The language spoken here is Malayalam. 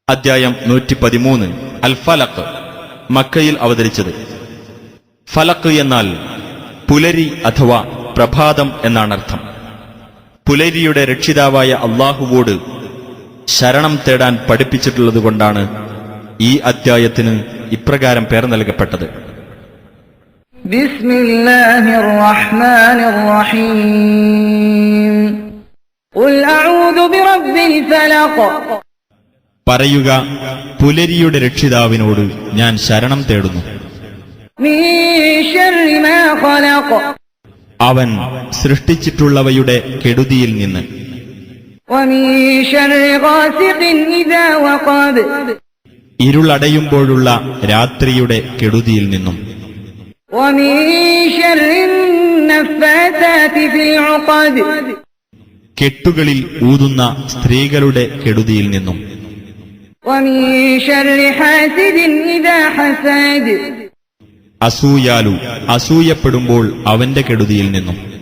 അധ്യായം 113 അൽ ഫലഖ്. മക്കയിൽ അവതരിച്ചത്. ഫലഖ് എന്നാൽ പുലരി അഥവാ പ്രഭാതം എന്നാണർത്ഥം. പുലരിയുടെ രക്ഷിതാവായ അള്ളാഹുവോട് ശരണം തേടാൻ പഠിപ്പിച്ചിട്ടുള്ളതുകൊണ്ടാണ് ഈ അധ്യായത്തിന് ഇപ്രകാരം പേർ നൽകപ്പെട്ടത്. ബിസ്മില്ലാഹിർ റഹ്മാനിർ റഹീം. ഖുൽ അഊദു ബിറബ്ബിൽ ഫലഖ്. പറയുക, പുലരിയുടെ രക്ഷിതാവിനോട് ഞാൻ ശരണം തേടുന്നു. മിൻ ശർരി മാ ഖലഖ്. അവൻ സൃഷ്ടിച്ചിട്ടുള്ളവയുടെ കെടുതിയിൽ നിന്ന്. വമിൻ ശർരി ഗാസിഖിൻ ഇദാ വഖബ്. ഇരുളടയുമ്പോഴുള്ള രാത്രിയുടെ കെടുതിയിൽ നിന്നും. വമിൻ ശർരി നഫ്ഫാതാതി ഫിൽ ഉഖദ്. കെട്ടുകളിൽ ഊതുന്ന സ്ത്രീകളുടെ കെടുതിയിൽ നിന്നും. വമിൻ ശർരി ഹാസിദിൻ ഇദാ ഹസദ്. അസൂയാലു അസൂയപ്പെടുമ്പോൾ അവന്റെ കെടുതിയിൽ നിന്നും.